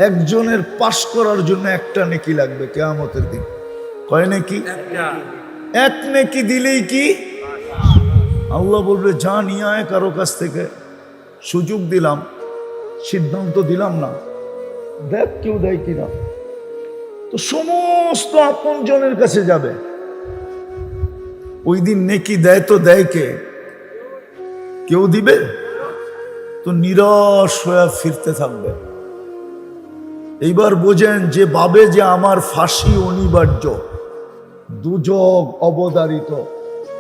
একজনের পাশ করার জন্য একটা নেকি লাগবে কিয়ামতের দিন। কয় নেকি? এক নেকি দিলেই কি আল্লাহ বলবে যা নিয়ে আয় কারো কাছ থেকে। সুযোগ দিলাম, সিদ্ধান্ত দিলাম না, দেখ কেউ দেয় কিনা। তো সমস্ত আপনজনের কাছে যাবে। ওই দিন নেকি দেয় তো দেয় কে? কেউ দিবে? তো নিরাশ হয়ে ফিরতে থাকবে। এইবার বোঝেন যে ভাবে যে আমার ফাঁসি অনিবার্য, দুজক অবধারিত,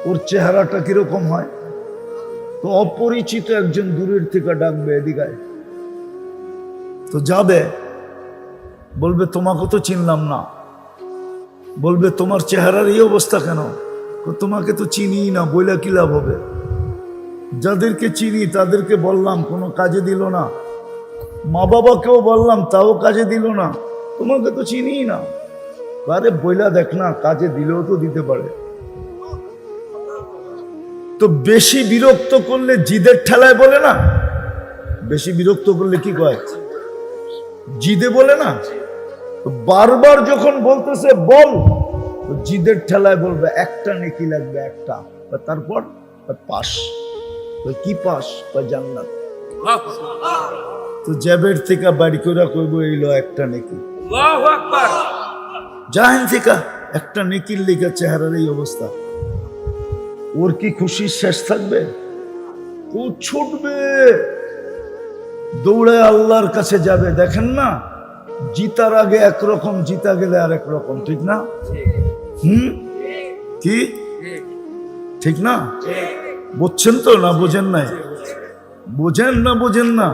ওর চেহারাটা কিরকম হয়? তো অপরিচিত একজন দূরের থেকে ডাকবে এদিকে, তো যাবে, বলবে তোমাকে তো চিনলাম না। বলবে তোমার চেহারার এই অবস্থা কেন? তোমাকে তো চিনি না, বইলা কি লাভ হবে? যাদেরকে চিনি তাদেরকে বললাম, কোনো কাজে দিল না। মা বাবাকেও বললাম, তাও কাজে দিল না। তোমাকে তো চিনি না। আরে বইলা দেখ না, কাজে দিলেও তো দিতে পারে। তো বেশি বিরক্ত করলে জিদের ঠেলায় বলে না, বেশি বিরক্ত করলে কি কয়? জিদে বলে না। বারবার যখন বলতেছে বল, জিদের ঠেলায় বলবে একটা নেকি লাগবে একটা। তারপর পাস। কি পাস? জান্নাত। তো জ্যাবের থেকে বাড়ি করে করবো এইলো একটা নেকি। জাহেন থেকে একটা নেকির লিখা চেহারার এই অবস্থা, ওর কি খুশির শেষ থাকবে? ও ছুটবে, দৌড়ে আল্লাহর কাছে যাবে। দেখেন না, জিতার আগে একরকম, জিতা গেলে আর একরকম, ঠিক না? কি ঠিক না? বুঝছেন তো না বোঝেন নাই? বোঝেন না বোঝেন না?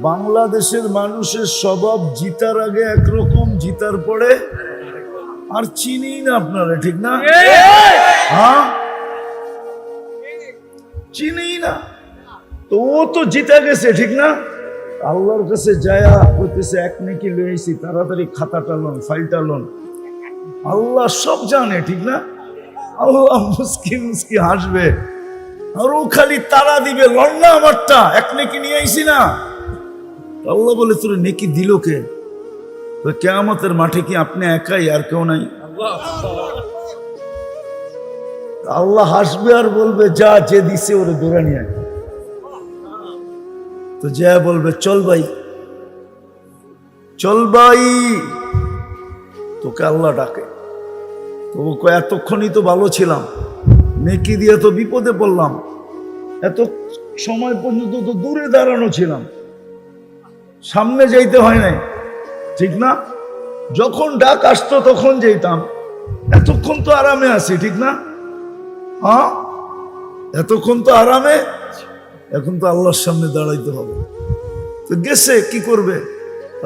বাংলাদেশের মানুষের স্বভাব জিতার আগে একরকম, জিতার পরে আর চিনি না আপনারা, ঠিক না? হ্যাঁ, চিনি না। তো ও তো জিতা গেছে, ঠিক না? আল্লাহর কাছে যায়া কইতেছে এক নেকি লইছি, তাড়াতাড়ি খাতাটা লোন, ফাইলটা লোন। আল্লাহ সব জানে, ঠিক না? আল্লাহ মুস্কি মুস্কি হাসবে, আর ও খালি তারা দিবে, লন না আমারটা, এক নেকি নিয়ে আইছি না। আল্লাহ বলে তোর নেকি দিল কে? তো কিয়ামতের মাঠে কি আপনি একাই, আর কেউ নাই? আল্লাহ হাসবে আর বলবে যা, যে দিছে ওরে ধরে নিয়ে। তো যা বলবে চল ভাই, চল ভাই। তোকে আল্লাহ ডাকে। তো এতক্ষণই তো ভালো ছিলাম, নেকি দিয়ে তো বিপদে পড়লাম, এত সময় পর্যন্ত তো দূরে দাঁড়ানো ছিলাম, সামনে যাইতে হয় নাই, ঠিক না? যখন ডাক আসতো তখন যেতাম, এতক্ষণ তো আরামে আছি, ঠিক না? হ্যাঁ, এতক্ষণ তো আরামে, এখন তো আল্লাহর সামনে দাঁড়াইতে হবে। তো গেছে, কি করবে?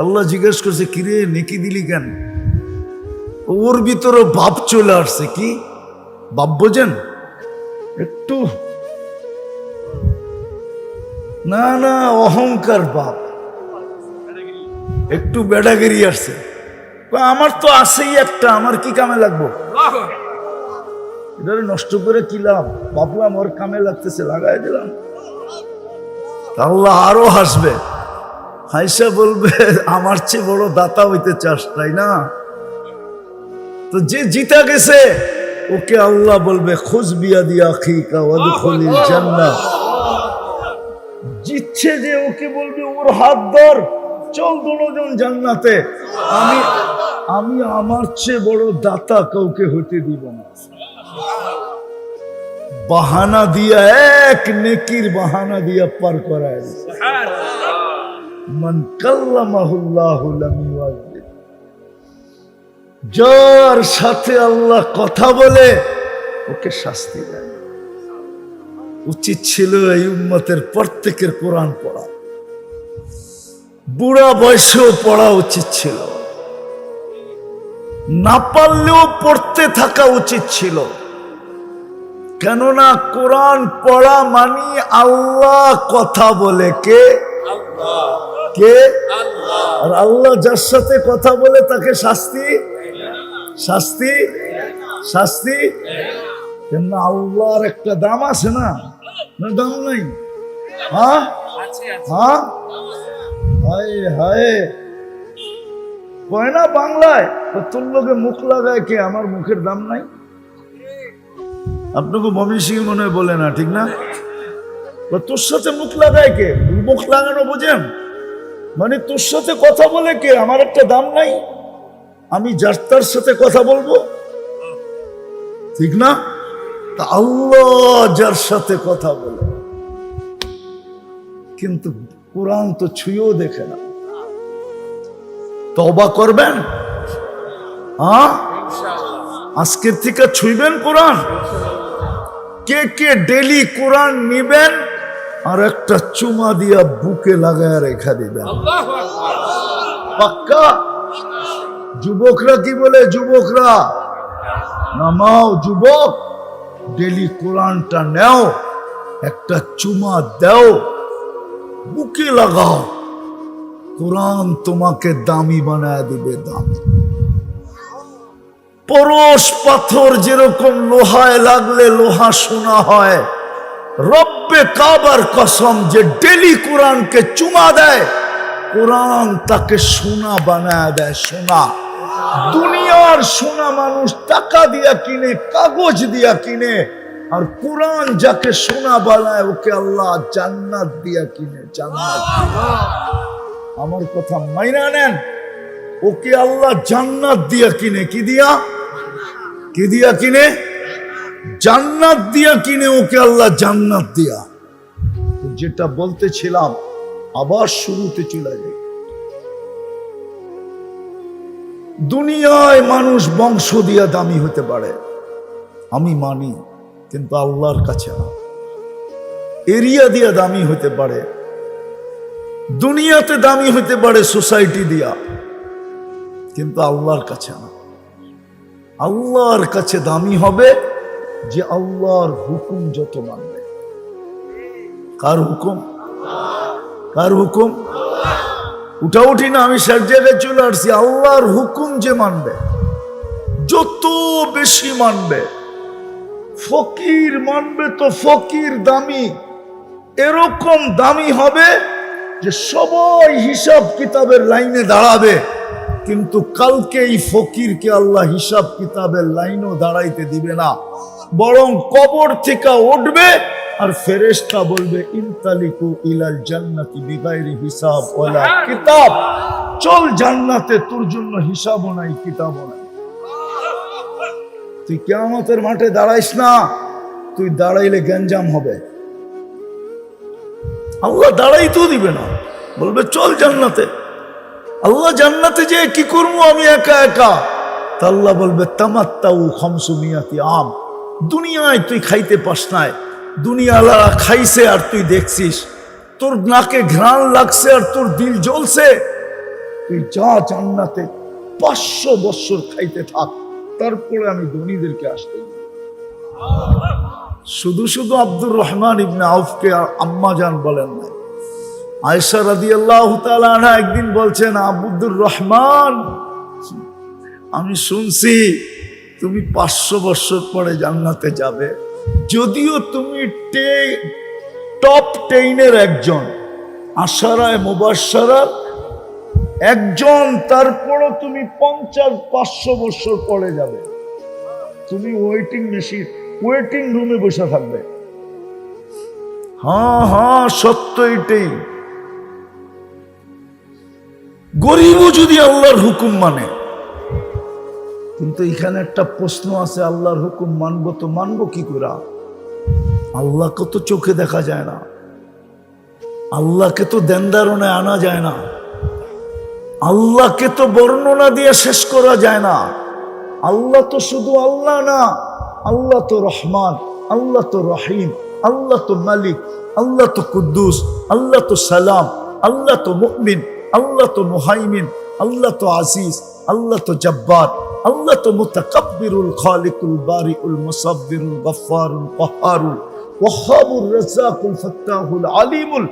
আল্লাহ জিজ্ঞেস করছে কিরে নেকি দিলি কেন? ওর ভিতরে ভাব চলে আসছে। কি ভাব বোঝেন? একটু না না অহংকার ভাব, একটু বেড়াগিরি আসছে। আমার তো আছেই একটা, আমার কি কামে লাগবো? এটা নষ্ট করে কি লাভ? ভাবলাম ওর কামে লাগতেছে, লাগাই দিলাম। আল্লাহ আরো হাসবে, হাইসা বলবে আমার চেয়ে বড় দাতা হইতে চাস, তাই না? তো যে জিতা গেছে ওকে আল্লাহ বলবে খুজ বিয়াদি আখিকা ওয়াদখুলিল জান্নাহ। জিতছে যে ওকে বলবে ওর হাত ধর, চল দুজন জান্নাতে। আমি আমার চেয়ে বড় দাতা কাউকে হতে দিব না। বাহানা দিয়া, এক নেকির বাহানা দিয়া পার করায়। মান কাল্লামাহুল্লাহু লাম ইউআযিব। যার সাথে আল্লাহ কথা বলে ওকে শাস্তি দেয়। উচিত ছিল এই উম্মতের প্রত্যেকের কোরআন পড়া, বুড়া বয়সেও পড়া উচিত ছিল, না পারলেও পড়তে থাকা উচিত ছিল। কেননা কোরআন পড়া মানি আল্লাহ কথা বলে। কে? কে? আর আল্লাহ যার সাথে কথা বলে তাকে শাস্তি শাস্তি শাস্তি। কেননা আল্লাহর একটা দাম আছে না? দাম নাই? হ্যাঁ হ্যাঁ, হায় হায়, কয় না বাংলায়, তোর লোকে মুখ লাগায় কে, আমার মুখের দাম নাই। আপনাকে ময়মনসিংহ মনে হয় বলে না, ঠিক না? তোর সাথে মুখ লাগায় কে? মুখ লাগানো বোঝেন মানে তোর সাথে কথা বলে কে, আমার একটা দাম নাই, আমি যার তার সাথে কথা বলবো, ঠিক না? তা আল্লাহ যার সাথে কথা বলে, কিন্তু কোরআন তো ছুঁয়েও দেখে না। তওবা করবেন? হ্যাঁ, আজকের থেকে ছুঁইবেন কোরআন? কে কে ডেলি কোরআন নিবেন আর একটা চুমা দিয়া বুকে লাগায় রেখা দিবেন? পাক্কা? যুবকরা কি বলে? যুবকরা নামাও, যুবক ডেলি কোরআনটা নেও, একটা চুমা দাও, বুকে লাগাও, কোরআন তোমাকে দামি বানায় দিবে। দামি পরশ পাথর যেরকম লোহায় লাগলে লোহা সোনা হয়, রব্বে কাবার কসম যে ডেলি কোরআনকে চুমা দেয়, কোরআন তাকে সোনা বানায় দেয়। সোনা, দুনিয়ার সোনা মানুষ টাকা দিয়া কিনে, কাগজ দিয়া কিনে, আর কোরআন যাকে সোনা বানায় ওকে আল্লাহ জান্নাত দিয়া কিনে। জান্নাত, আমার কথা মাইনা নেন, ওকে আল্লাহ জান্নাত দিয়া কিনে। কি দিয়া? কি দিয়া কিনে? জান্নাত দিয়া কিনে ওকে আল্লাহ জান্নাত দিয়া। যেটা বলতেছিলাম আবার শুরুতে চলে যাই। দুনিয়ায় মানুষ বংশ দিয়া দামি হতে পারে, আমি মানি, কিন্তু আল্লাহর কাছে না। এরিয়া দিয়া দামি হতে পারে, দুনিয়াতে দামি হতে পারে সোসাইটি দিয়া, কিন্তু আল্লাহর কাছে না। আল্লাহর কাছে দামি হবে যে আল্লাহর হুকুম যত মানবে। কার হুকুম? কার হুকুম? উঠা উঠি না, আমি সব জায়গায় চলে আসছি। আল্লাহর হুকুম যে মানবে, যত বেশি মানবে। ফকির মানবে তো ফকির দামি, এরকম দামি হবে যে সবাই হিসাব কিতাবের লাইনে দাঁড়াবে, কিন্তু কালকে এই ফকিরকে আল্লাহ হিসাব কিতাবের লাইনও দাঁড়াইতে দিবে না, বরং কবর থেকে উঠবে আর ফেরেশতা বলবে ইনতালিকু ইলাল জান্নাতি বিগাইরি হিসাব ওয়ালা কিতাব, চল জান্নাতে, তোর জন্য হিসাবও নাই কিতাবও নাই। তুই কিয়ামতের মাঠে দাঁড়াইস না, তুই দাঁড়াইলে গ্যাঞ্জাম হবে। আল্লাহ দাঁড়াইতেও দিবে না, বলবে চল জান্নাতে। আল্লাহ জান্নাতে যে কি করবো আমি একা একা? তা আল্লাহ বলবে তামাত্তাউ খামসুমিয়াতি আম, দুনিয়ায় তুই খাইতে পাস নাই, দুনিয়াওয়ালা খাইছে আর তুই দেখছিস, তোর নাকে ঘ্রাণ লাগছে আর তোর দিল জ্বলছে, তুই যা জান্নাতে 500 বছর খাইতে থাক, তারপরে আমি ধনীদেরকে আসতে দিই। শুধু শুধু আব্দুর রহমান ইবনে আউফকে আম্মা জান বলেন নাই, আয়েশা রাদিয়াল্লাহু তাআলা আনহা একদিন বলছেন, আব্দুর রহমান, আমি শুনছি তুমি 500 বছর পরে জান্নাতে যাবে, যদিও তুমি টপ 10-এর একজন, আশারায়ে মুবাশশারার একজন, তারপরও তুমি 50-500 বছর পরে যাবে। তুমি ওয়েটিং রুমে বসে থাকবে। হ্যাঁ হ্যাঁ, সত্য এটাই। গরিবও যদি আল্লাহর হুকুম মানে, কিন্তু এখানে একটা প্রশ্ন আছে, আল্লাহর হুকুম মানবো তো মানবো কি করে? আল্লাহকে তো চোখে দেখা যায় না, আল্লাহকে তো দেনদারণে আনা যায় না, আল্লাহকে তো বর্ণনা দিয়ে শেষ করা যায় না। আল্লাহ তো শুধু আল্লাহ না, আল্লাহ তো রহমান, আল্লাহ তো রহিম, আল্লাহ তো মালিক, আল্লাহ তো কুদ্দুস, আল্লাহ তো সালাম, আল্লাহ তো মুমিন, আল্লাহ তো মুহাইমিন, আল্লাহ তো আজিজ, আল্লাহ তো জব্বার, আল্লাহ তো মুতাকাব্বিরুল খালিকুল বারিউল মুসাব্বিরুল গফফারুল কহ্হারুল ওয়াহ্হাবুর রাজ্জাকুল ফাত্তাহুল আলিমুল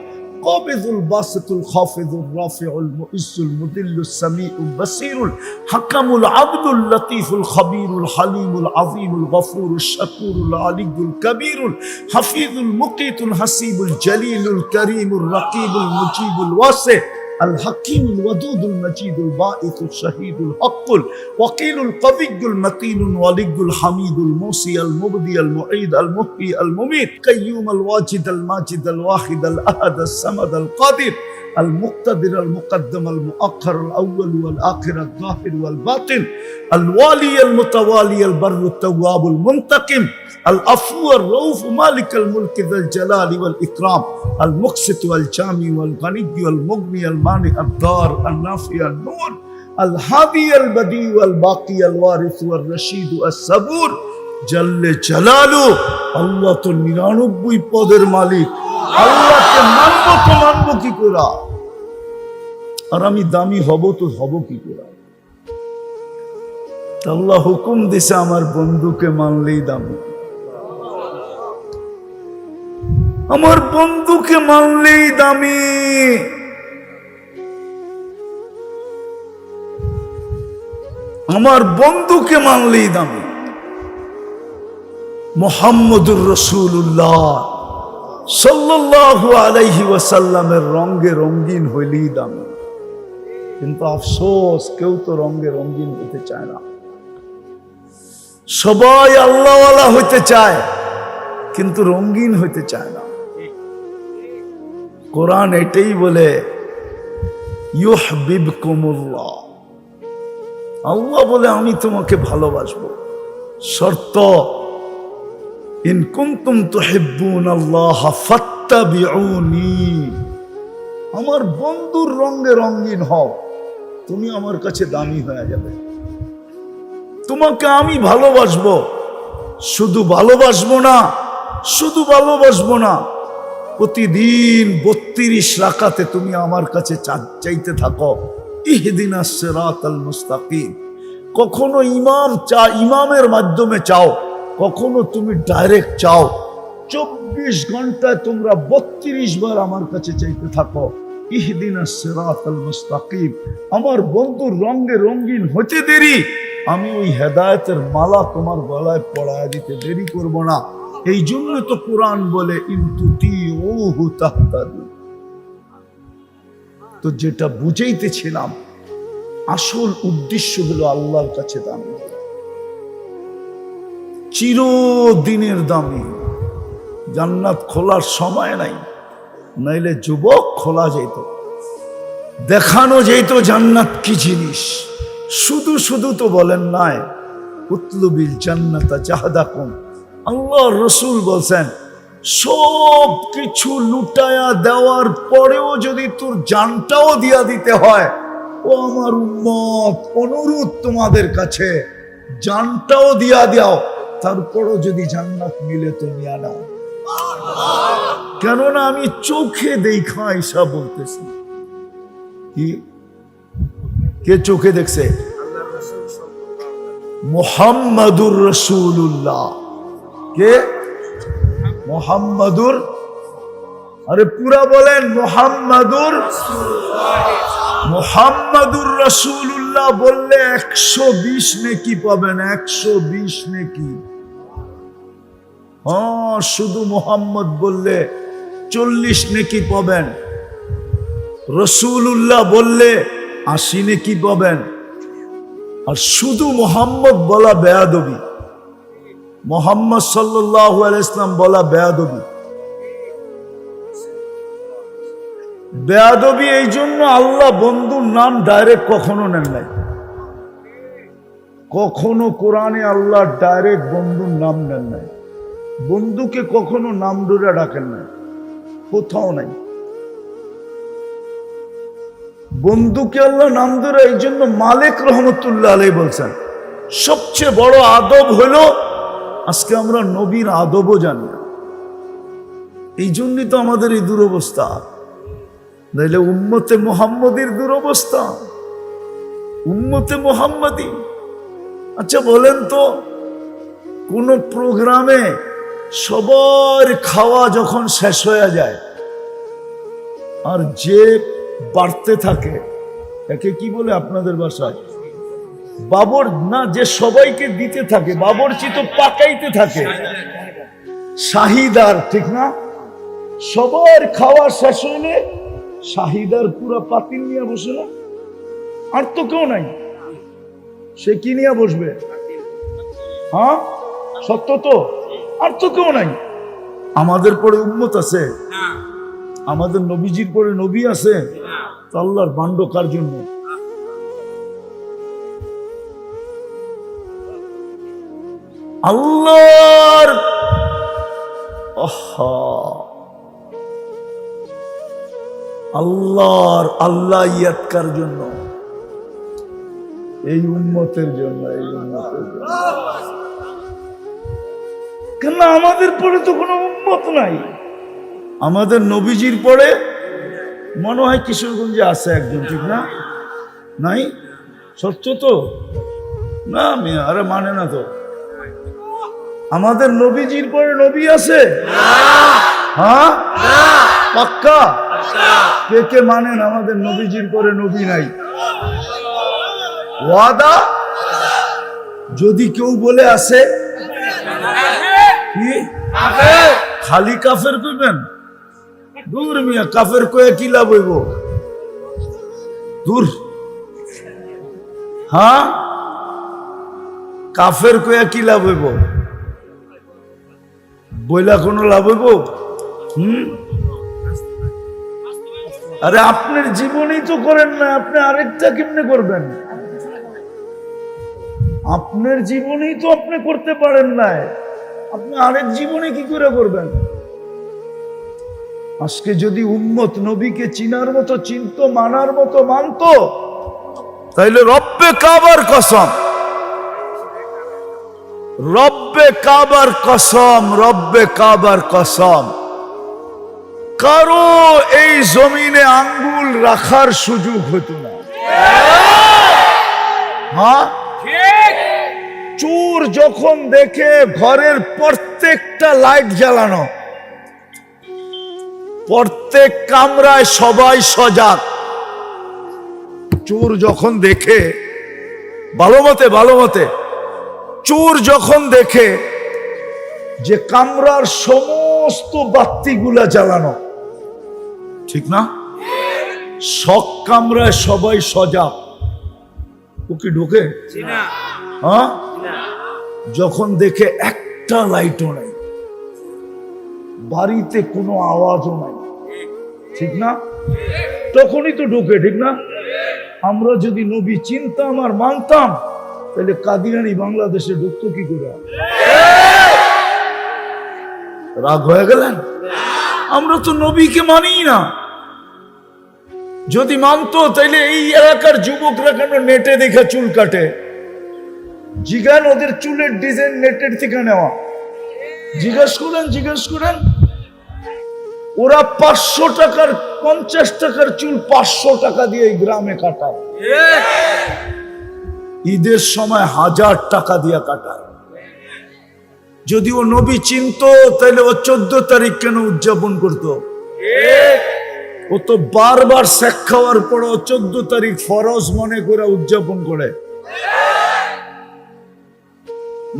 কাবিযুল বাসিতুল খাফিযুর রাফিউল মুইজ্জুল মুদিল্লুস সামিউল বাসীরুল হাকামুল আদলুল লতীফুল খবীরুল হালিমুল আযীমুল গফুরুশ শাকুরুল আলিয়ুল কবীরুল হাফিজুল মুকিতুল হাসিবুল জলিলুল করিমুর রকিবুল মুজিবুল ওয়াসি الحكيم الودود المجيد الباعث الشهيد الحق الوكيل القوي المتين الولي الحميد الموصي المبدي المعيد المحيي المميت قيوم الواجد الماجد الواحد الأحد الصمد القادر المقتدر المقدم المؤخر الأول والآخر الظاهر والباطن الوالي المتوالي البر التواب المنتقم العفو الرؤوف مالك الملك ذا الجلال والإكرام المقسط والجامع والغني والمغني المانع الضار النافع النور الهادي البديع والباقي الوارث والرشيد الصبور جل جلاله আল্লাহ তো 99 পদের মালিক আল্লাহকে মানবো কি করে আর আমি দামি হব তো হব কি করে আল্লাহ হুকুম দিছে আমার বন্ধুকে মানলেই দামি আমার বন্ধুকে মানলেই দামি আমার বন্ধুকে মানলেই দামি মুহাম্মদুর রাসূলুল্লাহ সাল্লাল্লাহু আলাইহি ওয়াসাল্লামের রঙে রঙিন হইলেই দামি কিন্তু আফসোস কেউ তো রঙে রঙিন হতে চায় না সবাই আল্লাহওয়ালা হইতে চায় কিন্তু রঙিন হইতে চায় না কোরআন এটাই বলে ইউহিব্বুকুমুল্লাহ আল্লাহ বলে আমি তোমাকে ভালোবাসবো শর্ত ইন কুনতুম তুহিব্বুনাল্লাহ ফাত্তাবিউনি আমার বন্ধুর রঙে রঙিন হও তুমি আমার কাছে দামি হয়ে যাবে তোমাকে আমি ভালোবাসবো শুধু ভালোবাসবো না প্রতিদিন 32 রাকাতে তুমি আমার কাছে চাইতে থাকো ইহদিনাস সিরাতাল মুস্তাকিম কখনো ইমামের মাধ্যমে চাও কখনো তুমি ডাইরেক্ট চাও 24 ঘন্টায় তোমরা 32 বার আমার কাছে চাইতে থাকো ইহদিনাস সিরাতাল মুস্তাকিম আমার বন্ধুর রঙে রঙিন হতে দেরি আমি ওই হেদায়েতের মালা তোমার গলায় পরায় দিতে দেরি করব না এই জন্য তো কোরআন বলে ইনতুতিউহু তাহতাদু তো যেটা বুঝাইতেছিলাম আসল উদ্দেশ্য হলো আল্লাহর কাছে দামি চিরদিনের দামি জান্নাত খোলার সময় নাই নাইলে যুবক খোলা যেত দেখানো যেত জান্নাত কি জিনিস শুধু তো বলেন নাই উতলুবিল জান্নাতা জাহাদাকুম আল্লাহ রাসূল বলেন সব কিছু লুটায়া দেওয়ার পরেও যদি তোর জানটাও দিয়া দিতে হয় ও আমার উম্মত অনুরোধ তোমাদের কাছে জানটাও দিয়া দাও তারপরও যদি জান্নাত মিলে তো নিয়া নাও কেননা আমি চোখে দেখা ঈসা বলতেছি কি কে চোখে দেখছে মুহাম্মাদুর রাসূলুল্লাহ কে মুহাম্মাদুর আরে পুরা বলেন মুহাম্মাদুর রাসূলুল্লাহ বললে 120 নেকি পাবেন 120 নেকি শুধু মুহাম্মদ বললে 40 নেকি পাবেন রাসূলুল্লাহ বললে 80 নেকি পাবেন আর শুধু মুহাম্মদ বলা বেয়াদবি মুহাম্মদ সাল্লাল্লাহু আলাইহি ওয়াসাল্লাম বলা বেয়াদবি এই জন্য আল্লাহ বন্ধুর নাম ডাইরেক্ট কখনো নেন নাই কখনো কোরআনে আল্লাহ ডাইরেক্ট বন্ধুর নাম নেন নাই বন্ধুকে কখনো নাম ধরে ডাকেন নাই কোথাও নাই বন্ধুকে আল্লাহ নাম ধরে এই জন্য মালিক রহমতুল্লাহ আলাইহি বলছেন সবচেয়ে বড় আদব হলো আজকে আমরা নবীর আদবও জানি না এই জন্যই তো আমাদের এই দুরবস্থা নাইলে উম্মতে মুহাম্মদীর দুরবস্থা উম্মতে মুহাম্মদী আচ্ছা বলেন তো কোন প্রোগ্রামে সবার খাওয়া যখন শেষ হয়ে যায় আর যে বাড়তে থাকে একে কি বলে আপনাদের ভাষায় বাবর না যে সবাইকে দিতে থাকে বাবরচি তো পাকাইতে থাকে শাহিদার ঠিক না সবার খাওয়া শেষ হইলে শাহিদার পুরা পাতিল নিয়ে বসে না, আর তো কেউ নাই, সে কি নিয়ে বসবে? হ্যাঁ সত্য তো, আর তো কেউ নাই। আমাদের পরে উম্মত আছে, আমাদের নবীজির পরে নবী আছে, আল্লাহর বান্ড কার জন্য? আল্লাহর আল্লাহ ইয়াতকার জন্য, এই উম্মতের জন্য, এই উম্মতের জন্য। কেন আমাদের পরে তো কোনো উম্মত নাই। আমাদের নবীজির পরে মনে হয় কিশোরগঞ্জে আছে একজন, ঠিক না? নাই? সত্য তো না? মিয়া আরে মানে না তো। আমাদের নবীজির পরে নবী আছে? হ্যাঁ পাক্কা? কে কে মানেন আমাদের নবীজির পরে নবী নাই? ওয়াদা? যদি কেউ বলে আছে কি খালি কাফের কইবেন? দূর মিয়া, কাফের কয়ে কি লাভ হইব? দূর। হ্যাঁ কাফের কয়ে কি লাভ হইব? বইলা কোনো লাভ হইব? আরে আপনার জীবনই তো করেন না, আপনি আরেকটা কেমনে করবেন? আপনার জীবনেই তো আপনি করতে পারেন না, আপনি আরেক জীবনে কি করে করবেন? আজকে যদি উম্মত নবীকে চিনার মতো চিনতো, মানার মতো মানতো, তাইলে রব্বে কাবার কসম, রব্বে কাবার কসম, রব্বে কাবার কসম, কারো এই জমিনে আঙ্গুল রাখার সুযোগ হতো না। হ্যাঁ চোর যখন দেখে ঘরের প্রত্যেকটা লাইট জ্বালানো, প্রত্যেক কামরায় সবাই সজাগ, চোর যখন দেখে, ভালো মতে চোর যখন দেখে যে কামরার সমস্ত বাতিগুলা জ্বালানো, ঠিক না? সব কামরায় সবাই সজাগ, ও কি ঢোকে? হ্যাঁ যখন দেখে একটা লাইটও নাই, বাড়িতে কোনো আওয়াজও নাই, ঠিক না? তখনই তো ঢোকে, ঠিক না? আমরা যদি নবী চিনতাম আর মানতাম, তাহলে কাদিয়ানি বাংলাদেশে ঢুকতো কি করে? রাগ হয়ে গেলেন? আমরা তো নবীকে মানি না। যদি মানতো তাইলে এই এলাকার যুবকরা কেন নেটে দেখে চুল কাটে? জিগান ওদের চুলের ডিজাইন নেটের থেকে নেওয়া, জিজ্ঞেস করেন। ওরা 500 টাকার 50 টাকার চুল 500 টাকা দিয়ে এই গ্রামে কাটায়, ঈদের সময় 1000 টাকা দিয়ে কাটায়। যদি ও নবী চিনতো তাহলে ও 14 তারিখ কেন উদযাপন করতো? ও তো বারবার শেখ খাওয়ার পর 14 তারিখ ফরজ মনে করে উদযাপন করে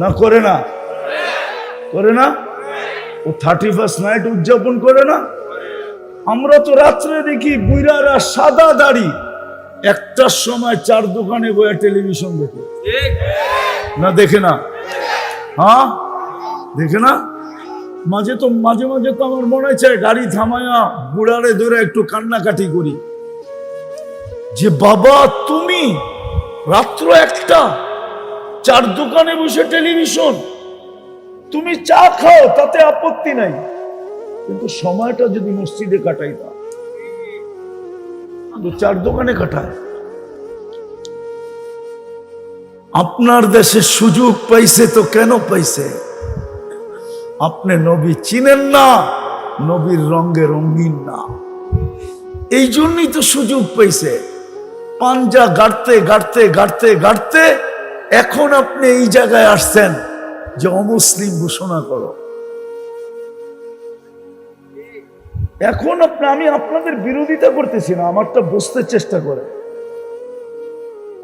না? করে না? ও 31st নাইট উদযাপন করে না? আমরা তো রাত্রে দেখি বুইরারা সাদা দাড়ি, একটার সময় 4 দোকানে বইয়া টেলিভিশন দেখে না? দেখে না? হ্যাঁ দেখে না? মাঝে মাঝে তো আমার মনে চায় গাড়ি থামায়া বুড়ারে ধরে একটু কান্নাকাটি করি, যে বাবা তুমি রাত্র 1টা 4 দোকানে বসে টেলিভিশন, তুমি চা খাও তাতে আপত্তি নাই, কিন্তু সময়টা যদি মসজিদে কাটাইতা, 4 দোকানে কাটায়। আপনার দেশে সুযোগ পাইছে তো কেন পাইছে? আপনি নবী চিনেন না, নবীর রঙে রঙিন না, এই জন্যই তো সুযোগ পাইছে। পাঞ্জা গাড়তে এখন আপনি এই জায়গায় আসছেন যে অমুসলিম ঘোষণা করো। এখন আমি আপনাদের বিরোধিতা করতেছি না, আমারটা বুঝতে চেষ্টা করে।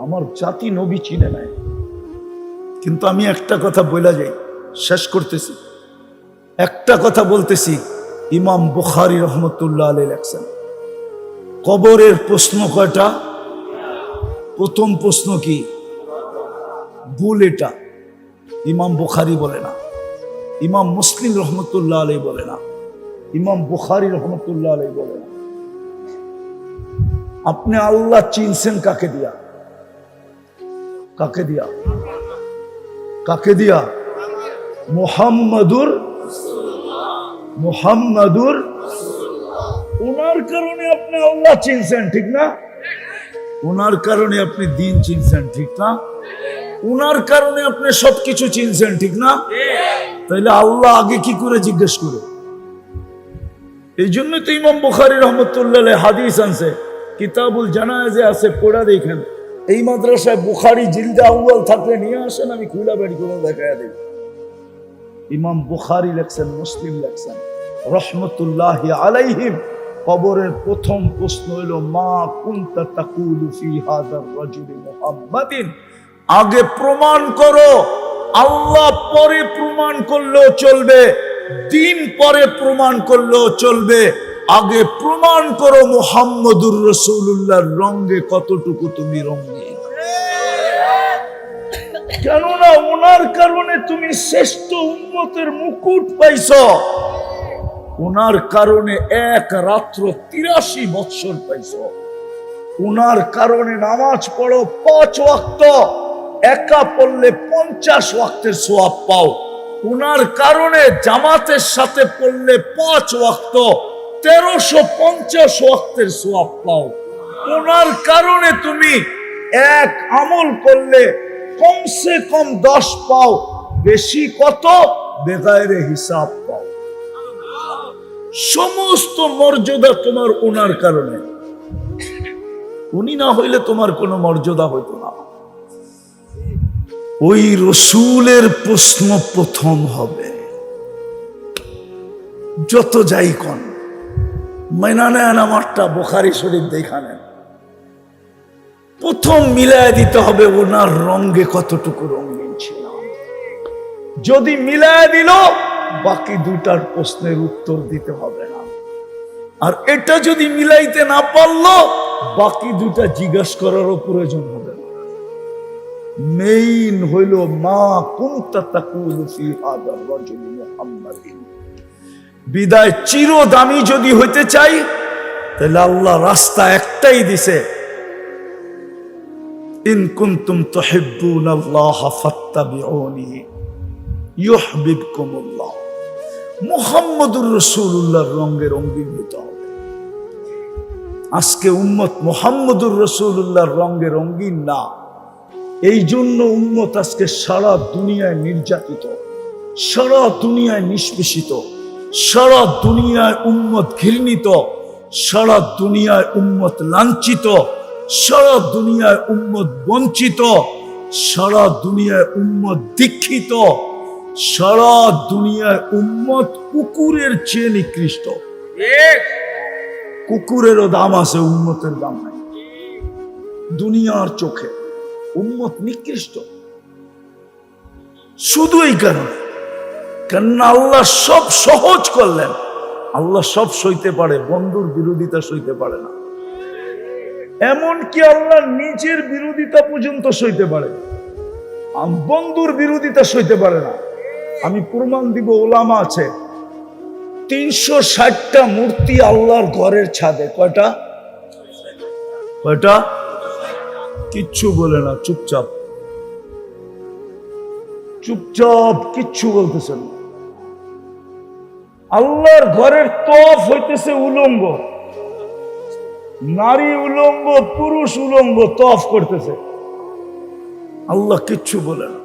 আমার জাতি নবী চিনে নাই, কিন্তু আমি একটা কথা বলে যাই, শেষ করতেছি, একটা কথা বলতেছি। ইমাম বুখারী রহমতুল্লাহ আলাইহি লেখছেন, কবরের প্রশ্ন কয়টা? প্রথম প্রশ্ন কি? ভুল এটা ইমাম বুখারী বলে না, ইমাম মুসলিম রহমতুল্লাহ আলাইহি বলে না, ইমাম বুখারী রহমতুল্লাহ আলাইহি বলে না। আপনি আল্লাহ চিনছেন কাকে দিয়া? কাকে দিয়া? কাকে দিয়া? মুহাম্মাদুর ওনার কারণে আপনি আল্লাহ চিনছেন, ঠিক না? ওনার কারণে আপনি দিন চিনছেন, ঠিক না? ওনার কারণে আপনি সবকিছু চিনছেন, ঠিক না? তাইলে আল্লাহ আগে কি করে জিজ্ঞেস করে? এই জন্য তো ইমাম বুখারী রহমতুল্লাহ আলাইহি হাদিস আনছে, কিতাবুল জানাজে আছে, পড়া দেখেন। এই মাদ্রাসায় বুখারী জিলদে আউয়াল থাকলে নিয়ে আসেন, আমি খুলা বের করে দেখায়া দেব। ইমাম বুখারী লেখছেন, মুসলিম লেখছেন রহমতুল্লাহি আলাইহিম, কবরের প্রথম প্রশ্ন হলো মা কুনতা তাকুলু ফি হাযার রাজুলি মুহাম্মাদিন। আগে প্রমাণ করো, আল্লাহ পরে প্রমাণ করলেও চলবে, দিন পরে প্রমাণ করলেও চলবে। আগে প্রমাণ করো মুহাম্মদুর রাসূলুল্লাহর রঙে কতটুকু তুমি রঙিন। কেননা ওনার কারণে তুমি শ্রেষ্ঠ উম্মতের মুকুট পাইছ। ওনার কারণে এক রাত্র 83 বৎসর পাইছ। ওনার কারণে নামাজ পড়ো 5 ওয়াক্ত, একা পড়লে 50 ওয়াক্তের সওয়াব পাও। ওনার কারণে জামাতের সাথে পড়লে 5 ওয়াক্ত 1350 ওয়াক্তের সওয়াব পাও। ওনার কারণে তুমি এক আমল করলে কমসে কম 10 পাও, বেশি কত? বেগায়রে হিসাব পাও। সমস্ত মর্যাদা তোমার ওনার কারণে। উনি না হইলে তোমার কোনো মর্যাদা হইতো না। ওই রসুলের প্রশ্ন প্রথম হবে। যত যাই কোন মাইনা নেন আমারটা বুখারী শরীফ দেখা নেন, প্রথম মিলায় দিতে হবে ওনার রঙে কতটুকু রঙিন ছিল। যদি মিলায় দিল, বাকি দুটার প্রশ্নের উত্তর দিতে হবে না। আর এটা যদি মিলাইতে না পারলো, বাকি দুটা জিজ্ঞাসা করারও প্রয়োজন হবে না। মেইন হইল মা কুনতা তাকুলু ফি হাযার রাজুলি মুহাম্মাদিন। বিদায় চিরদামি যদি হইতে চাই, তাহলে আল্লাহ রাস্তা একটাই দিছে, ইন কুনতুম তুহিব্বুনাল্লাহ ফাত্তাবিউনি ইউহিব্বুকুমুল্লাহ। মুহাম্মদুর রাসূলুল্লাহর রঙে রঙিন হতে হবে। আজকে উম্মত মুহাম্মদুর রাসূলুল্লাহর রঙে রঙিন না। এই জন্য উম্মত আজকে সারা দুনিয়ায় নির্যাতিত, সারা দুনিয়ায় নিষ্পেষিত, সারা দুনিয়ায় উম্মত ঘৃণিত, সারা দুনিয়ায় উম্মত লাঞ্ছিত, সারা দুনিয়ায় উম্মত বঞ্চিত, সারা দুনিয়ায় উম্মত দীক্ষিত, সারা দুনিয়ায় উম্মত কুকুরের চেয়ে নিকৃষ্ট। কুকুরেরও দাম আছে, উম্মতের দাম নাই। দুনিয়ার চোখে উম্মত নিকৃষ্ট। শুধু এই কারণে, কেননা আল্লাহ সব সহজ করলেন। আল্লাহ সব সইতে পারে, বন্ধুর বিরোধিতা সইতে পারে না। এমনকি আল্লাহ নিজের বিরোধিতা পর্যন্ত সইতে পারে, বন্ধুর বিরোধিতা সইতে পারে না। আমি প্রমাণ দিব, ওলামা আছে 360টা মূর্তি আল্লাহর ঘরের ছাদে। কয়টা? কয়টা? কিচ্ছু বলে না, চুপচাপ চুপচাপ, কিচ্ছু বলতেছেন। আল্লাহর ঘরের তফ হইতেছে উলঙ্গ, নারী উলঙ্গ, পুরুষ উলঙ্গ, তফ করতেছে। আল্লাহ কিচ্ছু বলে না।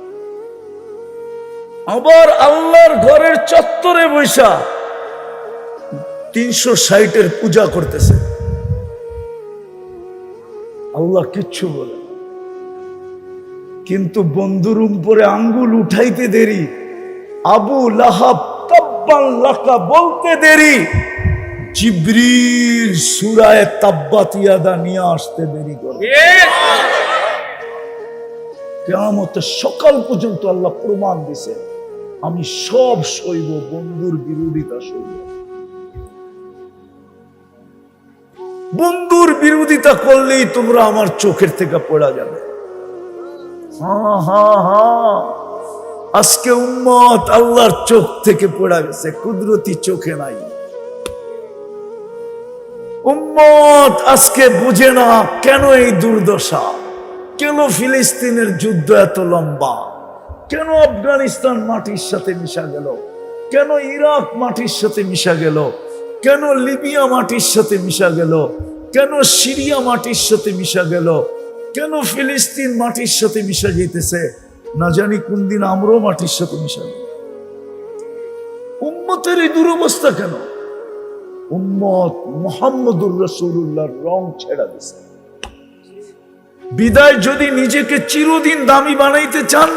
আবার আল্লাহর ঘরের চত্বরে বৈশা 360-এর পূজা করতেছে। আল্লাহ কিচ্ছু বলে না। কিন্তু বন্ধুর উপরে আঙ্গুল উঠাইতে দেরি, আবু লাহাব তাব্বান লাকা বলতে দেরি, জিবরিল সূরায়ে তাব্বাত ইয়াদা নিয়ে আসতে দেরি করে। কিয়ামতের সকাল পর্যন্ত আল্লাহ প্রমাণ দিছে, আমি সব সইব, বন্ধুর বিরোধিতা সইব। বন্ধুর বিরোধিতা করলেই তোমরা আমার চোখের থেকে পড়া যাবে। আজকে উম্মত আল্লাহর চোখ থেকে পড়া গেছে, কুদরতি চোখে নাই। উম্মত আজকে বুঝে না কেন এই দুর্দশা, কেন ফিলিস্তিনের যুদ্ধ এত লম্বা, কেন আফগানিস্তান মাটির সাথে মিশা গেল, কেন ইরাক মাটির সাথে মিশা গেল, কেন লিবিয়া মাটির সাথে মিশা গেল, কেন সিরিয়া মাটির সাথে মিশা গেল, কেন ফিলিস্তিন মাটির সাথে মিশা যেতেছে, না জানি কোন দিন আমরাও মাটির সাথে মিশা গেল। উম্মতের এই দুরবস্থা কেন? উম্মত মুহাম্মদুর রাসূলুল্লাহর রং ছেড়া দিছে। বিদায় যদি নিজেকে চিরদিন দামি বানাইতে চান,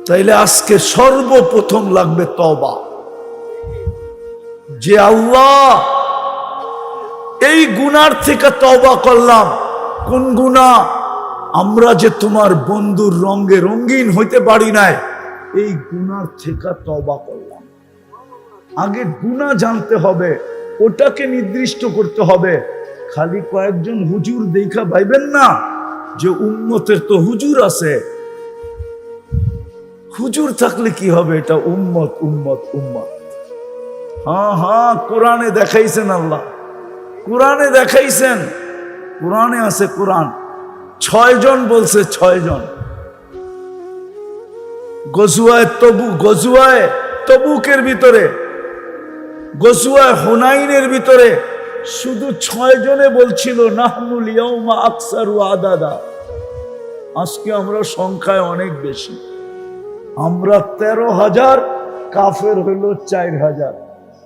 তাইলে আজকে সর্বপ্রথম লাগবে তওবা। যে আল্লাহ এই গুনার থেকে তওবা করলাম। কোন গুনাহ? আমরা যে তোমার বন্ধুর রঙে রঙিন হইতে পারি নাই, এই গুনার থেকে তওবা করলাম। আগে গুনাহ জানতে হবে, ওটাকে নির্দিষ্ট করতে হবে। খালি কয়েকজন হুজুর দেখা ভাইবেন না যে উম্মতের তো হুজুর আছে। হুজুর থাকলে কি হবে? এটা উম্মত উম্মত উম্মত। কোরআনে দেখাইছেন আল্লাহ, কোরআনে দেখাইছেন, কোরআনে আছে। কোরআন 6 জন বলছে, 6 জন। গজওয়ায়ে তবুকের ভিতরে, গজওয়ায়ে হুনাইনের ভিতরে শুধু 6 জনে বলছিল নাহনুল ইয়াউমা আকসারু আদাদা। আজকে আমরা সংখ্যায় অনেক বেশি, আমরা 13,000, কাফের হইল 4,000।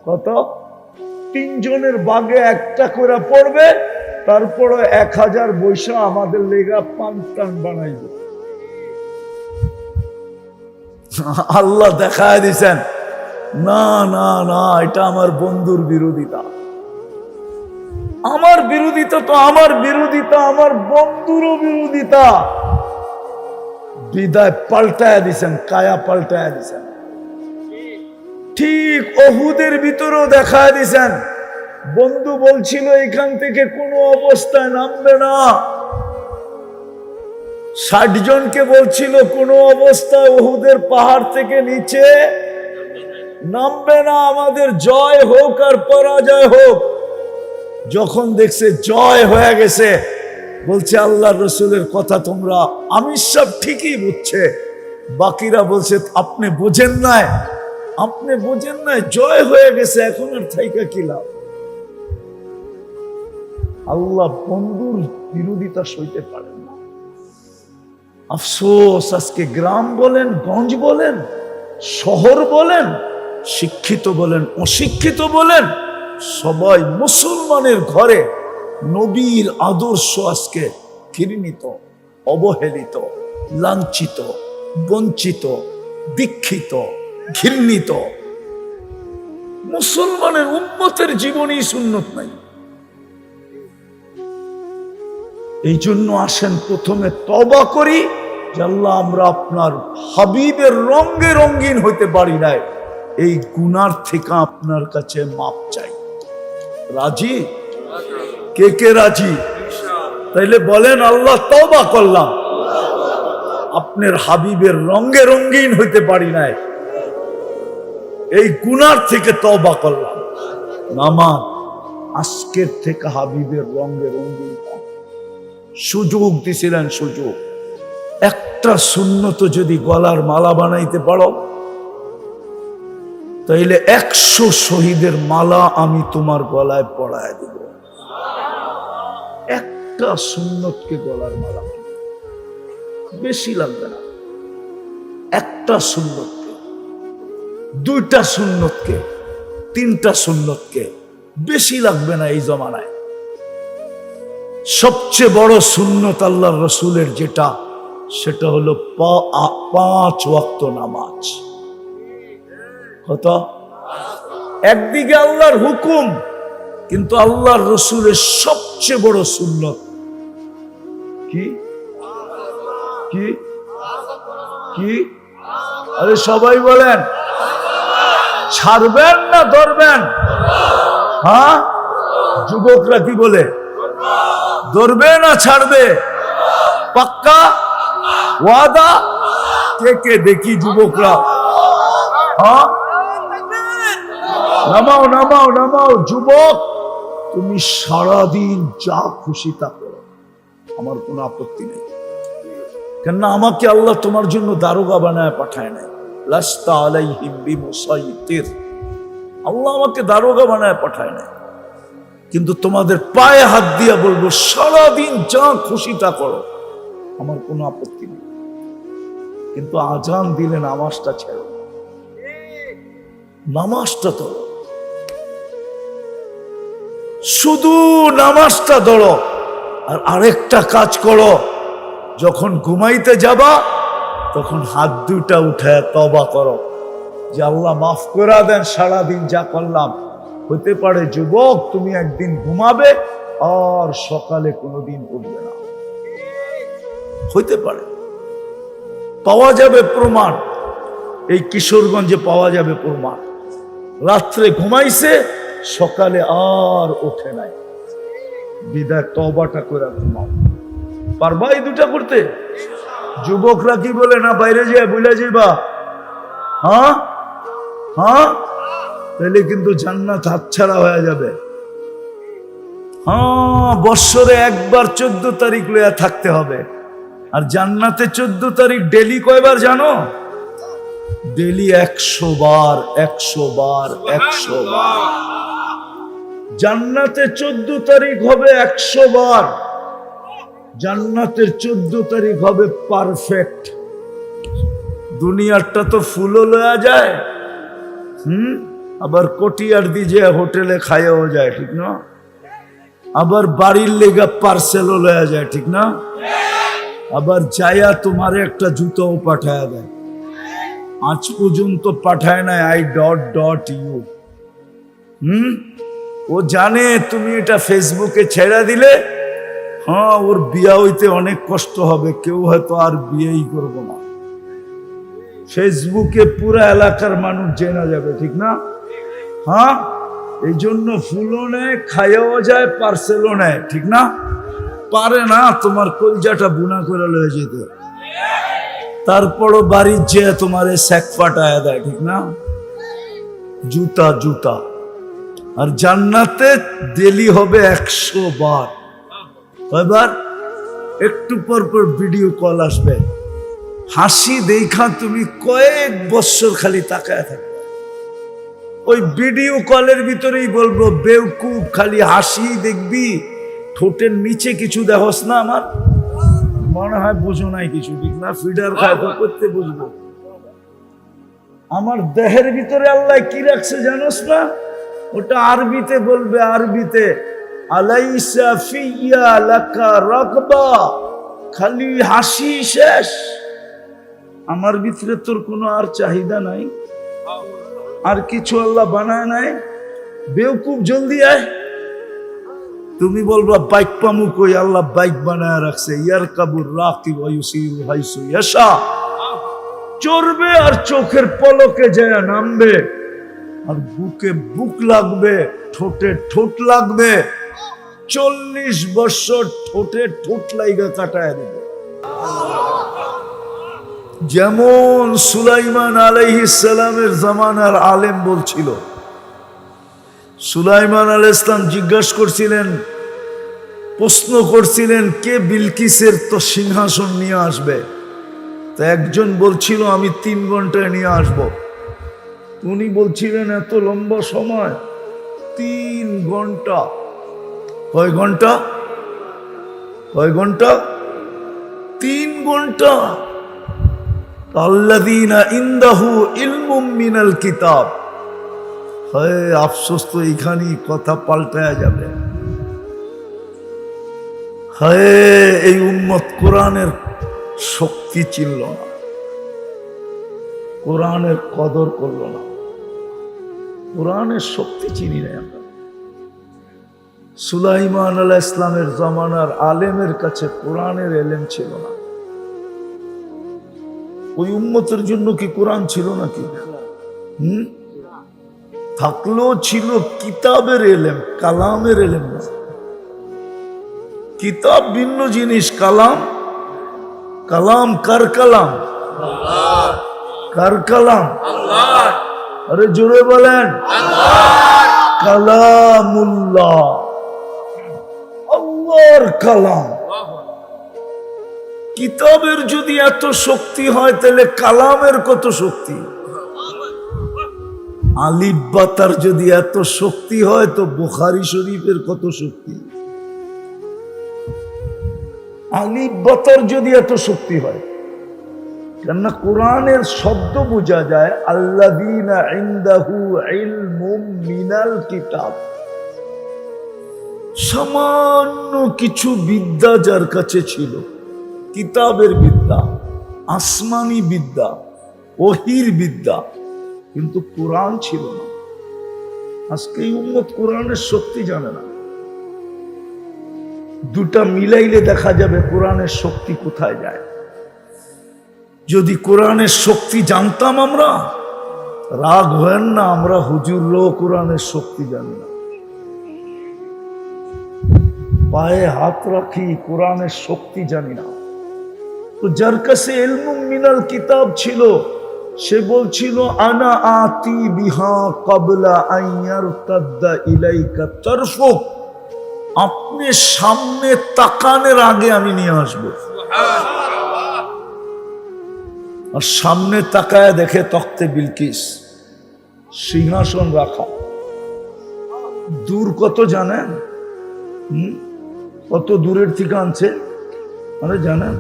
কত? 3 জনের বাগে একটা করে পড়বে, তারপরে 1,000 বৈশা আমাদের লেগা পান্তান বানাইবে। আল্লাহ দেখায় দিছেন, না না না, এটা আমার বন্ধুর বিরোধিতা। আমার বিরোধিতা তো আমার বিরোধিতা, আমার বন্ধুরও বিরোধিতা। বিদায় পাল্টায় দিছেন, কায়া পাল্টায় দিছেন। ঠিক ওহুদের ভিতরেও দেখায় দিছেন। বন্ধু বলছিল এখান থেকে কোনো অবস্থায় নামবে না, 60 জনকে বলছিল কোনো অবস্থায় ওহুদের পাহাড় থেকে নিচে নামবে না, আমাদের জয় হোক আর পরাজয় হোক। যখন দেখছে জয় হয়ে গেছে, বলছে আল্লাহ রসুলের কথা তোমরা আমির সব ঠিকই বুঝছে। বাকিরা বলছে আপনি বোঝেন নাই, আপনি বোঝেন নাই, জয় হয়ে গেছে, এখন আর থাইকা কি লাভ। আল্লাহ বন্ধুর বিরোধিতা সইতে পারেন না। আফসোস, আজকে গ্রাম বলেন, গঞ্জ বলেন, শহর বলেন, শিক্ষিত বলেন, অশিক্ষিত বলেন, সবাই মুসলমানের ঘরে নবীর আদর্শ আজকে ঘৃণিত, অবহেলিত, লাঞ্ছিত, বঞ্চিত, দীক্ষিত, ঘৃণিত। মুসলমানের উম্মতের জীবনী সুন্নত নাই। এই জন্য আসেন প্রথমে তওবা করি যে আল্লাহ আমরা আপনার হাবিবের রঙে রঙিন হইতে পারি নাই, এই গুনার থেকে আপনার কাছে মাপ চাই। রাজি? কে কে রাজি? তাইলে বলেন আল্লাহ তওবা করলাম, আপনার হাবিবের রঙে রঙিন হইতে পারি নাই, এই গুনার থেকে তওবা করলাম। নামাজ আজকের থেকে হাবিবের রঙে রঙিন সুযোগ দিছিলেন, সুযোগ। একটা সুন্নত যদি গলার মালা বানাইতে পারো, তাইলে 100 শহীদের মালা আমি তোমার গলায় পরায় দেব। একটা সুন্নতকে গলার মালা, বেশি লাগবে না। একটা সুন্নতকে, 2টা সুন্নতকে, 3টা সুন্নতকে, বেশি লাগবে না এই জমানায়। সবচেয়ে বড় সুন্নত আল্লাহর রসুলের যেটা, সেটা হলো 5 ওয়াক্ত নামাজ। কত? একদিকে আল্লাহর হুকুম, কিন্তু আল্লাহর রসুলের সবচেয়ে বড় সুন্নত কি? কি কি? আরে সবাই বলেন, ছাড়বেন না ধরবেন? হ্যাঁ, যুবকরা কি বলে? ধরবে না ছাড়বে? পাক্কা ওয়াদা? কে কে দেখি যুবকরা? হ্যাঁ, নামাও নামাও নামাও। যুবক, তুমি সারাদিন যা খুশি তা করো, আমার কোনো আপত্তি নেই। কেননা আমাকে আল্লাহ তোমার জন্য দারোগা বানায় পাঠায় নাই। লাস্তা আলাইহিম বিমুসাইতির। আল্লাহ আমাকে দারোগা বানায় পাঠায় নাই। কিন্তু তোমাদের পায়ে হাত দিয়া বলবো, সারাদিন যা খুশি তা করো, আমার কোনো আপত্তি নেই। কিন্তু আজান দিলে নামাজটা ছেড়ো, নামাজটা ধরো, শুধু নামাজটা ধরো। আর আরেকটা কাজ করো, যখন ঘুমাইতে যাবা তখন হাত দুটা উঠায় তওবা করো যে আল্লাহ মাফ করে দেন, সারাদিন যা করলাম। হতে পারে যুবক তুমি একদিন ঘুমাবে আর সকালে কোনোদিন উঠবে না, হইতে পারে। পাওয়া যাবে প্রমাণ, এই কিশোরগঞ্জে পাওয়া যাবে প্রমাণ। রাত্রে ঘুমাইছে, সকালে আর ওঠে নাই। বিদায় তওবাটা করে ঘুমাও। পারবা এই দুটা করতে? যুবকরা কি বলে? না বাইরে যায় বুঝলে যাইবা? হ্যাঁ হ্যাঁ, তাহলে কিন্তু জান্নাত হাতছাড়া হয়ে যাবে। হ্যাঁ, বৎসরে একবার 14 তারিখ লইয়া থাকতে হবে। আর জান্নাতে 14 তারিখ ডেলি কয়বার জানো? ডেলি 100 বার, 100 বার, 100 বার। জান্নাতে 14 তারিখ হবে 100 বার। জান্নাতের 14 তারিখ হবে পারফেক্ট। দুনিয়ারটা তো ফুলও লয়া যায়, আবার কটিয়ার দিয়ে হোটেলে খাইয়াও যায়, ঠিক না? আবার বাড়ির লেগা পার্সেলও লয়া যায়, ঠিক না? আবার যাইয়া তোমার একটা জুতোও পাঠায় দেয়। আজ পর্যন্ত পাঠায় নাই I.ইউ। ও জানে তুমি এটা ফেসবুকে ছেড়ে দিলে, হ্যাঁ, ওর বিয়া হইতে অনেক কষ্ট হবে, কেউ হয়তো আর বিয়েই করবো না। ফেসবুকে পুরা এলাকার মানুষ জেনা যাবে, ঠিক না? হ্যাঁ, এই জন্য ফুলও নেয়, খাইয়াও যায়, পার্সেলও নেয়, ঠিক না? পারে না তোমার কলজাটা বুনা করে লয়ে যেতে, তারপরও বাড়ির যে তোমার স্যাক ফাটায় দেয়, ঠিক না? জুতা জুতা। আর জান্নাতে ডেলি হবে 100 বার। কয়বার? একটু পর পর ভিডিও কল আসবে, হাসি দেখা তুমি কয়েক বছর খালি তাকায় থাকবে। ওই ভিডিও কলের ভিতরেই বলবো, বেউকুফ, খালি হাসি দেখবি, ঠোঁটের নিচে কিছু দেখোস না। আমার মনে হয় বুঝো নাই কিছু, ঠিক না? ফিডার খায় তো করতে বুঝবো। আমার দেহের ভিতরে আল্লাহ কি রাখছে জানোস না? ওটা আরবিতে বলবে, আরবিতে, আলাইসা ফিয়া লাকা রাগবা। খালি হাসি শেষ। আমার ভিতরে তোর কোনো আর চাহিদা নাই, আর কিছু আল্লাহ বানায় নাই। বেউকুফ, জলদি আয়। তুমি বলবা বাইক পামু কই? আল্লাহ বাইক বানায় রাখছে। ইয়ারকাবুর রাকিব ওয়া ইউসিরু হাইসু ইয়াশা। চড়বে আর চোখের পলকে যায় নামবে, আর বুকে বুক লাগবে, ঠোঁটে ঠোঁট লাগবে। 40 বছর ঠোঁটে ঠোঁট লাইগা কাটায় দেবে। যেমন সুলাইমান আলাইহিস সালামের জামানার আলেম বলছিল, সুলাইমান আলাইহিস সালাম জিজ্ঞাসা করছিলেন, প্রশ্ন করছিলেন, কে বিলকিসের তো সিংহাসন নিয়ে আসবে? তো একজন বলছিল, আমি 3 ঘন্টায় নিয়ে আসব। উনি বলছিলেন, এত লম্বা সময়? 3 ঘন্টা। কয় ঘন্টা? কয় ঘন্টা? 3 ঘন্টা। আল্লাযীনা ইনদাহু ইলমুম মিনাল কিতাব। হায় আফসোস, তো এইখানেই কথা পাল্টায়া যাবে। হায়, এই উম্মত কোরআনের শক্তি চিনল না, কোরআনের কদর করল না। কোরআনের শক্তি চিনি না আমরা। সুলাইমান আলাইহিস সালামের জামানার আলেমের কাছে কোরআনের এলেম ছিল না। ওই উম্মতের জন্য কি কোরআন ছিল নাকি? থাকলেও ছিল কিতাবের এলেম, কালামের এলেম না। কিতাব ভিন্ন জিনিস, কালাম কালাম কার কালাম? কার কালাম? আরে জোরে বলেন, কালামুল্লাহ, আল্লাহর কালাম। কিতাবের যদি এত শক্তি হয় তাহলে কালামের কত শক্তি? আলিফ বা তার যদি এত শক্তি হয় তো বুখারী শরীফের কত শক্তি? আলিফ বা তার যদি এত শক্তি হয়, কেননা কোরআনের শব্দ বোঝা যায় আল্লাযীনা ইনদাহু ইলমুম মিনাল কিতাব, সামান্য কিছু বিদ্যা যার কাছে ছিল, কিতাবের বিদ্যা, আসমানি বিদ্যা, ওহীর বিদ্যা, কিন্তু কোরআন ছিল না। আজকে এই উম্মত কোরআনের শক্তি জানে না। দুটা মিলাইলে দেখা যাবে কোরআনের শক্তি কোথায় যায়। যদি কোরআনের শক্তি জানতাম আমরা, রাগ হয় না, আমরা হুজুররাও কোরআনের শক্তি জানি না। পায়ে হাত রাখি, কোরআনের শক্তি জানি না। তো যার কাছে ইলমুম মিনাল কিতাব ছিল, সে বলছিল আনা আতি বিহা ক্বাবলা আন ইয়ারতাদ্দা ইলাইকা তারফুক, আপনি সামনে তাকানোর আগে আমি নিয়ে আসবো। আর সামনে তাকায় দেখে তখতে বিলকিস, সিংহাসন রাখা। দূর কত জানেন? কত দূরের থেকে আনছে আরে জানেন?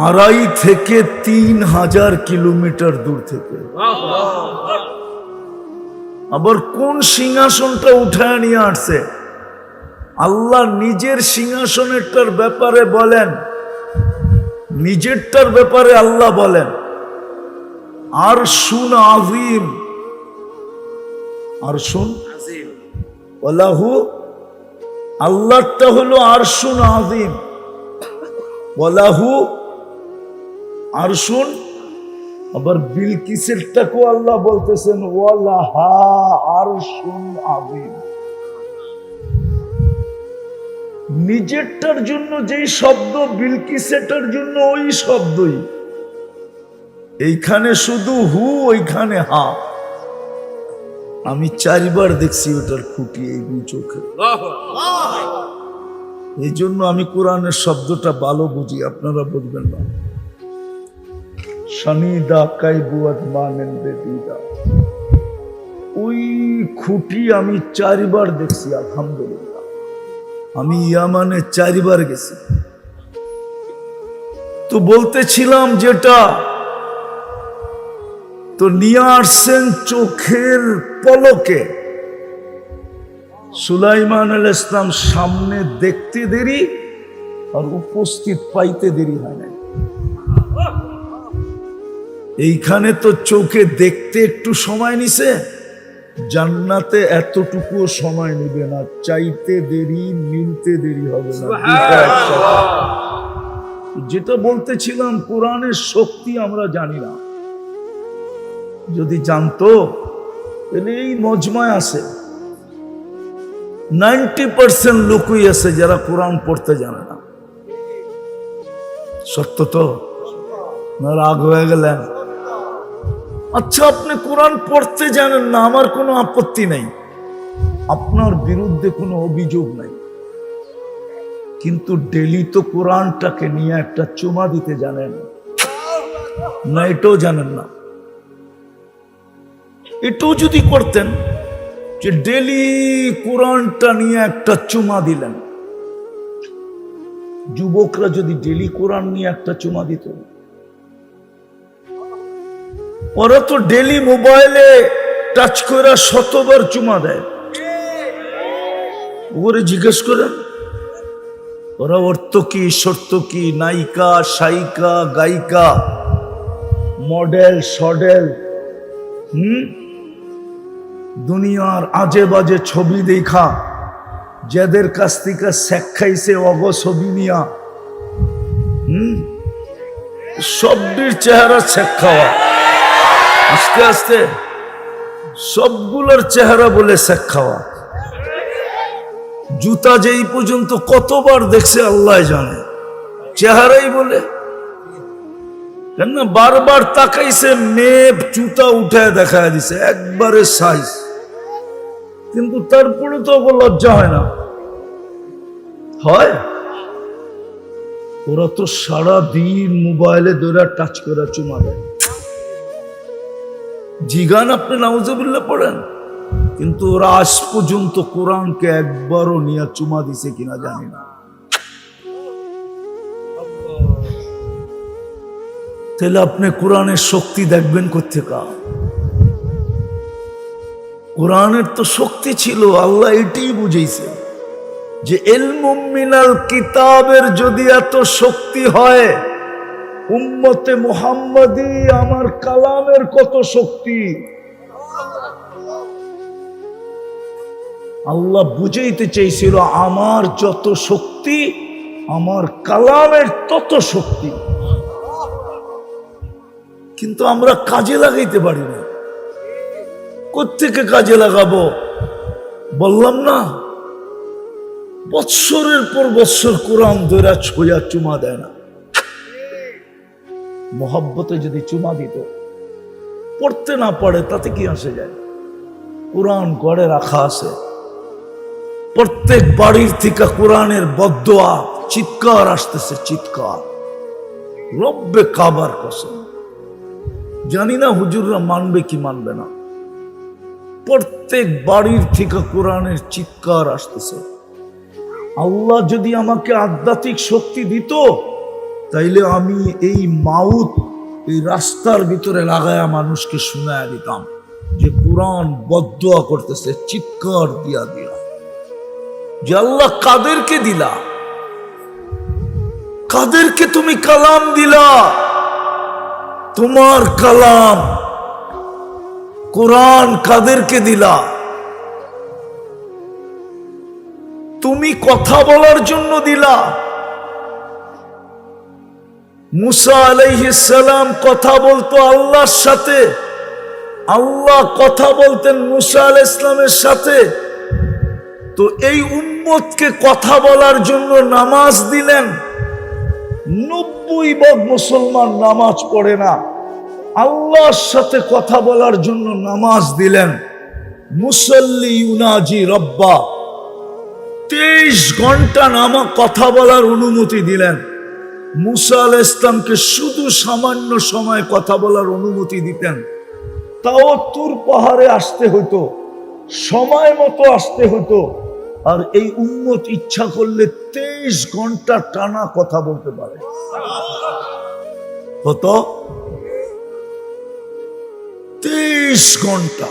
2.5 থেকে 3,000 কিলোমিটার দূর থেকে। আবার কোন সিংহাসনটা উঠায় নিয়ে আসছে? আল্লাহ নিজের সিংহাসনেরটার ব্যাপারে বলেন, নিজেরটার ব্যাপারে আল্লাহ বলেন আরশুন আযীম, আরশুন ওয়ালাহু, আল্লাহটা হলো আরশুন আযীম, ওয়ালাহু আরশুন। আবার বিলকিসেরটাকেও আল্লাহ বলতেছেন ওয়ালাহা আরশুন আযীম। নিজেরটার জন্য যেই শব্দ, বিলকিসেরটার জন্য ওই শব্দই। এইখানে শুধু হু, ওইখানে হা। আমি 4 বার দেখছি ওটার খুঁটি এই 2 চোখে। এই জন্য আমি কোরআনের শব্দটা ভালো বুঝি, আপনারা বুঝবেন না। শানিদা কাইবুয়াত মানেন বেদিদা, ওই খুঁটি আমি 4 বার দেখছি, আলহামদুলিল্লাহ। আমি ইয়ামানে 4 বার গেছি। তো বলতেছিলাম যেটা, তো নিয়ে আসছেন চোখের পলকে। সুলাইমান আলাইহিস সালাম সামনে দেখতে দেরি আর উপস্থিত পাইতে দেরি হয় না। এইখানে তো চোখে দেখতে একটু সময় নিছে, জান্নাতে এতটুকু সময় নিবে না। চাইতে দেরি, মিলতে দেরি হবে না। যেটা বলতেছিলাম, কোরআনের শক্তি আমরা জানি না। যদি জানতো তাহলে এই মজমায় আছে 90% লোকই আছে যারা কোরআন পড়তে জানে না। সত্য তো না? রাগ হয়ে গেলেন? আচ্ছা, আপনি কোরআন পড়তে জানেন না, আমার কোনো আপত্তি নাই, আপনার বিরুদ্ধে কোনো অভিযোগ নাই। কিন্তু ডেলি তো কোরআনটাকে নিয়ে একটা চুমা দিতে জানেন না, এটাও জানেন না। এটাও যদি করতেন, যে ডেলি কোরআনটা নিয়ে একটা চুমা দিলেন, যুবকরা যদি ডেলি কোরআন নিয়ে একটা চুমা দিত, ওরা তো ডেলি মোবাইলে টাচ করে 100বার চুমা দেয়। ওরে জিজ্ঞেস করেন, ওরা অর্থ কি, শর্ত কি, নায়িকা, সায়িকা, গায়িকা, মডেল, সডেল, দুনিয়ার আজে বাজে ছবি দেখা যাদের কাছ থেকে শেখাইছে অগ ছবি নিয়া, সবটির চেহারা শেখাওয়া। আস্তে আস্তে সবগুলোর চেহারা বলে শেখ খাওয়া। জুতা যেই পর্যন্ত কতবার দেখছে আল্লাহ জানে, চেহারাই বলে। কেন বারবার তাকাইছে, মেপ জুতা উঠায় দেখা দিছে একবারে সাইজ, কিন্তু তারপরে তো লজ্জা হয় না। হয় ওরা তো সারা দিন মোবাইলে ধরে টাচ করে চুমা দেয়। জিগান আপনি নাউজুবিল্লাহ পড়েন, কিন্তু ওরা আজ পর্যন্ত কোরআনকে একবারও নিয়ে চুমা দিছে কিনা জানি না। তাহলে আপনি কোরআনের শক্তি দেখবেন কোত্থেকে? কোরআনের তো শক্তি ছিল, আল্লাহ এটাই বুঝাইছে যে ইলমুম মিনাল কিতাবের যদি এত শক্তি হয়, উম্মতে মুহাম্মাদি আমার কালামের কত শক্তি। আল্লাহ বুঝাইতে চাইছিল আমার যত শক্তি আমার কালামের তত শক্তি, কিন্তু আমরা কাজে লাগাইতে পারি না। কোত্থেকে কাজে লাগাবো? বললাম না, বৎসরের পর বৎসর কোরআন ধরে ছোঁয়া চুমা দেয় না। মোহাব্বতে যদি চুমা দিত, পড়তে না পারে তাতে কি আসে যায়? কোরআন ঘরে রাখা আছে, প্রত্যেক বাড়ির থেকে কোরআনের বদদোয়া চিৎকার আসতেছে, চিৎকার। রব্বে কাবার কসম, জানি না হুজুররা মানবে কি মানবে না। প্রত্যেক বাড়ির থেকে কোরআনের চিৎকার আসতেছে। আল্লাহ যদি আমাকে আধ্যাত্মিক শক্তি দিত, তাইলে আমি এই মাউত এই রাস্তার ভিতরে লাগায়া মানুষকে শোনায়া দিতাম যে কোরআন বদদোয়া করতেছে চিৎকার দিয়া দিয়া। যে আল্লাহ কাদেরকে দিলা, কাদেরকে তুমি কালাম দিলা? তোমার কালাম কোরআন কাদেরকে দিলা? তুমি কথা বলার জন্য দিলা। মুসা আলাইহিস সালাম কথা বলতো আল্লাহর সাথে, আল্লাহ কথা বলতেন মুসা আলাইহিস সালামের সাথে। তো এই উম্মতকে কথা বলার জন্য নামাজ দিলেন। 90% মুসলমান নামাজ পড়ে না, আল্লাহর সাথে কথা বলার জন্য নামাজ দিলেন। মুসল্লি ইউনাজি রব্বা, 23 ঘন্টা কথা বলার অনুমতি দিলেন। মুসা আলাইহিস সালামকে শুধু সামান্য সময় কথা বলার অনুমতি দিতেন, তাও তুর পাহাড়ে আসতে হতো, সময় মতো আসতে হতো। আর এই উম্মত ইচ্ছা করলে 23 ঘন্টা টানা কথা বলতে পারে। কত? 23 ঘন্টা।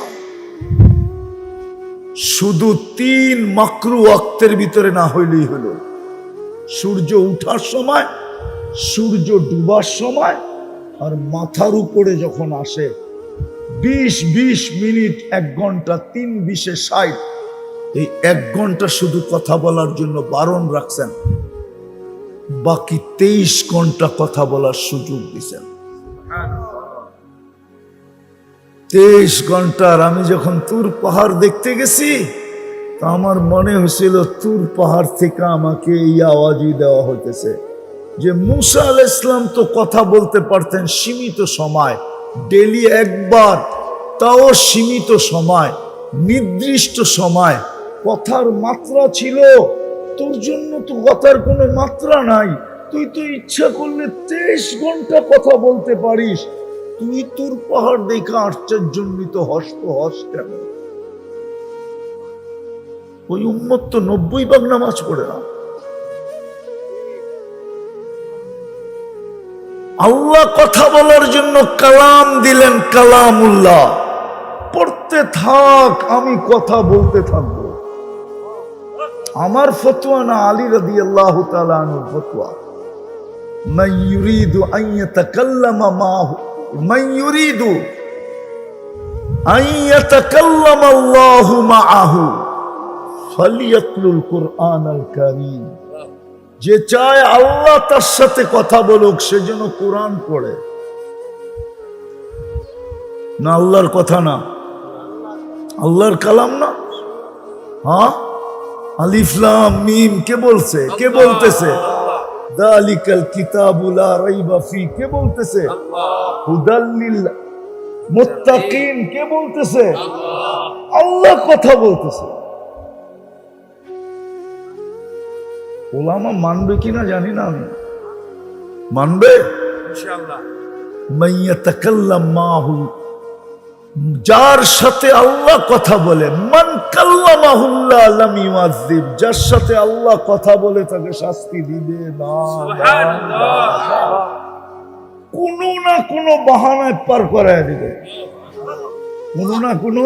শুধু 3 মাকরু ওয়াক্তের ভিতরে না হইলেই হলো। সূর্য উঠার সময়, সূর্য ডুবার সময়, আর মাথার উপরে যখন আসে 20 মিনিট, 1 ঘন্টা, 3 20 60। এই 1 ঘন্টা শুধু কথা বলার জন্য বারণ রাখছেন, বাকি 23 ঘন্টা কথা বলার সুযোগ দিচ্ছেন। 23 ঘন্টার আমি যখন তুর পাহাড় দেখতে গেছি, তা আমার মনে হয়েছিল তুর পাহাড় থেকে আমাকে এই আওয়াজই দেওয়া হইতেছে যে মুসা আলাইহিস সালাম তো কথা বলতে পারতেন সীমিত সময়, ডেলি একবার, তাও সীমিত সময়, নির্দিষ্ট সময়। কথার মাত্রা ছিল, তোর জন্য তো কথার কোনো মাত্রা নাই। তুই তো ইচ্ছা করলে 23 ঘন্টা কথা বলতে পারিস। তুই তোর পাহাড় দেখা আশ্চর্যান্বিত হস তো হস কেন? ওই উম্মত তো 90% নামাজ পড়ে না। আল্লাহ কথা বলার জন্য কালাম দিলেন, কালামুল্লাহ। পড়তে থাক, আমি কথা বলতে থাকবো। আমার ফতোয়া না, আলী রাদিয়াল্লাহু তাআলা আনহুর ফতোয়া। মান ইউরিদু আন ইয়াতাকাল্লামা মাহু, মান ইউরিদু আন ইয়াতাকাল্লামা আল্লাহু মাআহু ফালিয়াতলুল কুরআনাল কারীম। যে চায় আল্লাহ তার সাথে কথা বলুক, সে যেন কোরআন পড়ে। না আল্লাহর কথা না, আল্লাহর কালাম না? হ্যাঁ, আলিফ লাম মিম কে বলছে? কে বলতেছে? যালিকাল কিতাবু লা রাইবা ফি কে বলতেছে? হুদাল লিল মুত্তাকিন কে বলতেছে? আল্লাহ কথা বলতেছে। ওলামা মানবে কিনা জানি না আমি, মানবে ইনশাআল্লাহ। মাইয়া তাকাল্লাম মাহু, যার সাথে আল্লাহ কথা বলে, মান কাল্লামাহুল্লাহ লাম ইউআযিব, যার সাথে আল্লাহ কথা বলে তাকে শাস্তি দিবে না। সুবহানাল্লাহ। কোনো না কোনো বাহানায় পার করায় দিবে, কোনো না কোনো